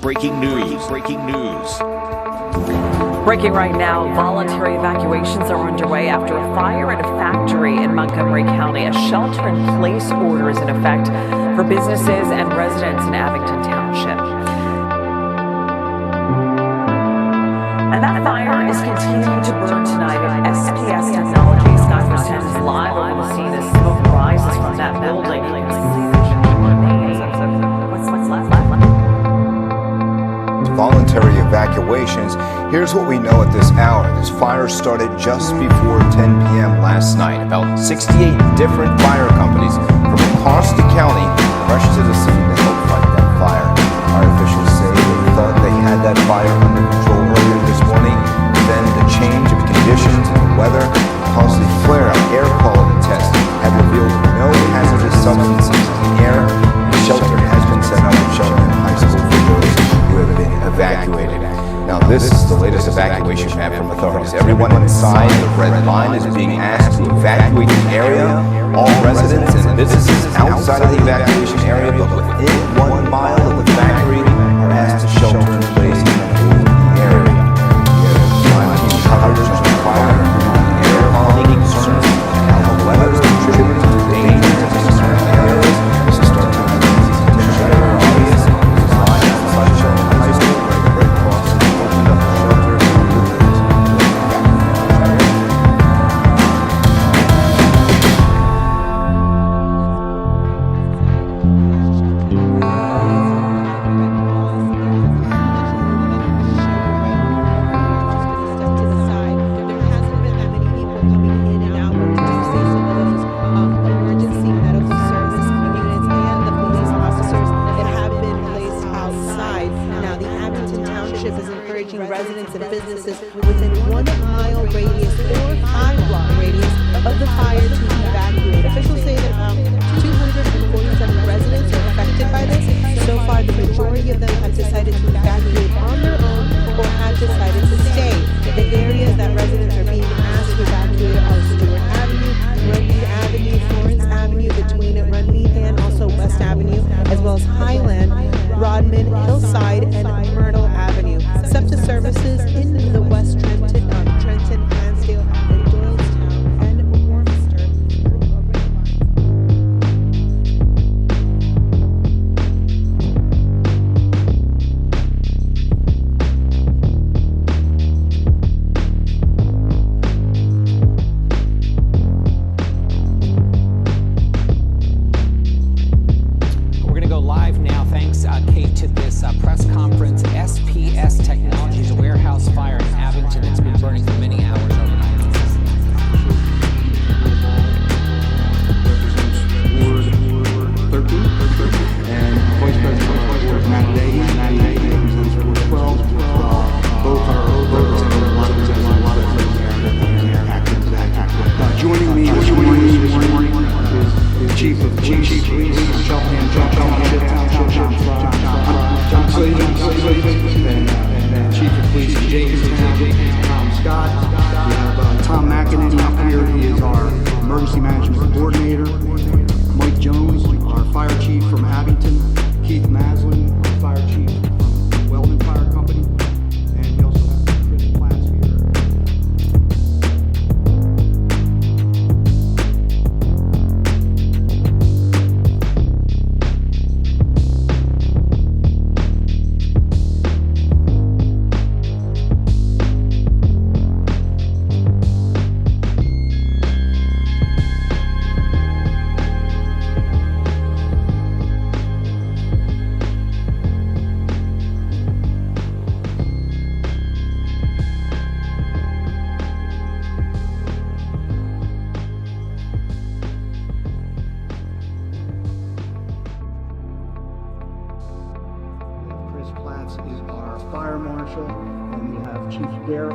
Breaking news. Breaking news. Breaking right now, voluntary evacuations are underway after a fire at a factory in Montgomery County. A shelter-in-place order is in effect for businesses and residents in Abington Township. And that fire is continuing to burn tonight at SPS Technologies. Sky First 10 is live over the scene as smoke rises from that building. You can see the remains of what's left. Voluntary evacuations. Here's what we know at this hour. This fire started just before 10 p.m. last night. About 68 different fire companies from across the county rushed to the scene to help fight that fire. Fire officials say they thought they had that fire under control earlier this morning. Then the change of conditions and the weather caused a flare-up. Air quality tests have revealed no hazardous substances in the air. The shelter has been set up at Shelton High School for those who have been evacuated. Now this is the latest evacuation map from authorities. Everyone inside the red line is being asked to evacuate the area. All residents and businesses outside of the evacuation area but within 1 mile of the factory are asked to shelter in place and avoid the area. The coverage on fire, air quality concerns, and how the weather is contributing to dangers in certain areas. This is starting to be easy to share our audience. This is live outside Shelton High School where the Red Cross has opened up the shelter for visitors. Residents and businesses within 1 mile radius or 5-block radius of the fire to evacuate. Officials say that 247 residents are affected by this. So far, the majority of them have decided to evacuate on their own or have decided to stay. The areas that residents are being asked to evacuate are Stewart Avenue, Runby Avenue, Florence Avenue, between Runby and also West Avenue, as well as Highland, Rodman, Hillside, and Myrtle Avenue. SEPTA services in the West Trenton, Lansdale, and Doylestown, and Warminster. We're going to go live now. Thanks, Kate, to this press conference. SPS Technologies, a warehouse fire in Abington that's been burning for many hours overnight. Ward 13, and Vice President of Ward Matt Day represents Ward 12. Both are representing a lot of joining me this morning is Chief of Police, Cheltenham Township, John Slade, and Chief of Police Jamestown, Tom Scott. We have Tom McKinley up here. He is our Emergency Management Coordinator. Mike Jones, our Fire Chief from Abington. Keith Maslin, our Fire Chief from Weldon Fire Company. And we also have Chris Platts here. Is our fire marshal, and we have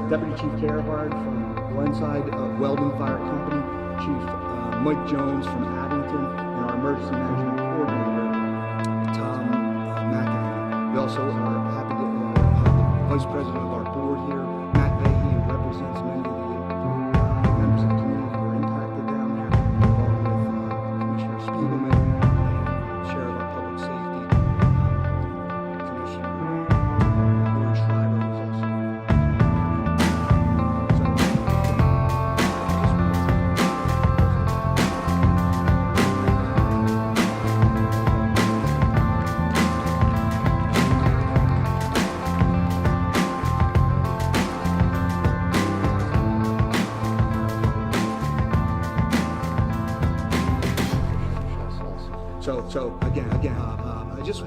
Deputy Chief Gerhard from Glenside, Weldon Fire Company, Chief Mike Jones from Abington, and our Emergency Management Coordinator, Tom McKinley. We also are happy to have the Vice President of our board here, Matt Vahey, who represents many of the members of the community who are impacted down there, along with Commissioner Spiegelman and Sheriff of Public Safety, Commissioner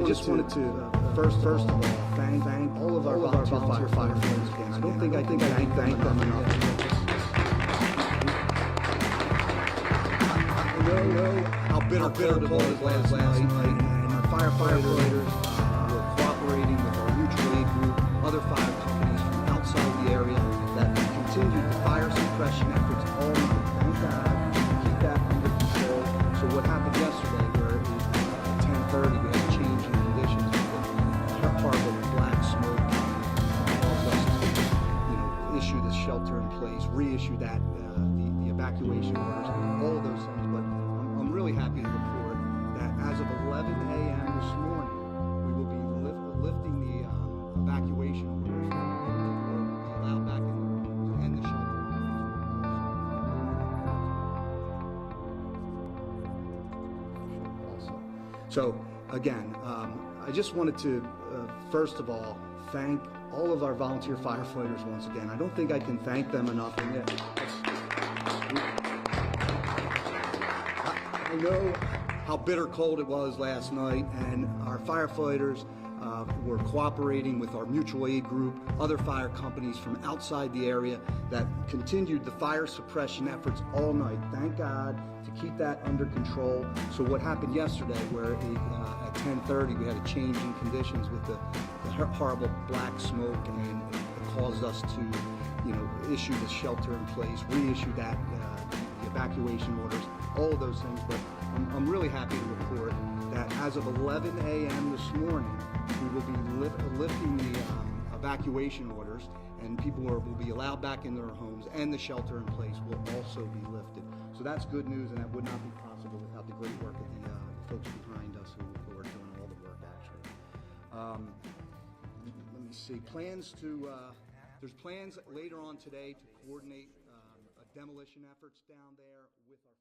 just wanted to first of all thank all of our volunteer firefighters again. I don't think I can thank them enough. I know how bitter it was last night, and our firefighters were cooperating with our mutual aid group, other fire companies from outside the area that continued the fire suppression efforts all night. Thank God to keep that under control. So what happened yesterday, where it was 10:30, we had a change in conditions with the horrible black smoke caused us to, issue the shelter in place, reissue that, the evacuation orders, all of those things. But I'm really happy to report that as of 11 a.m. this morning, we will be lifting the evacuation orders, and people will be allowed back in the rooms and the shelter in place also. So again, I just wanted to first of all thank all of our volunteer firefighters once again. I don't think I can thank them enough. And I know how bitter cold it was last night, and our firefighters were cooperating with our mutual aid group, other fire companies from outside the area that continued the fire suppression efforts all night. Thank God to keep that under control. So what happened yesterday, where at 10:30 we had a change in conditions with the horrible black smoke, and it caused us to, issue the shelter in place, reissue that, the evacuation orders, all of those things. But I'm really happy to report that as of 11 a.m. this morning, we will be lifting the evacuation orders, and people will be allowed back in their homes, and the shelter in place will also be lifted. So that's good news, and that would not be possible without the great work of the folks behind us who are doing all the work, actually. Let me see. There's plans later on today to coordinate demolition efforts down there with our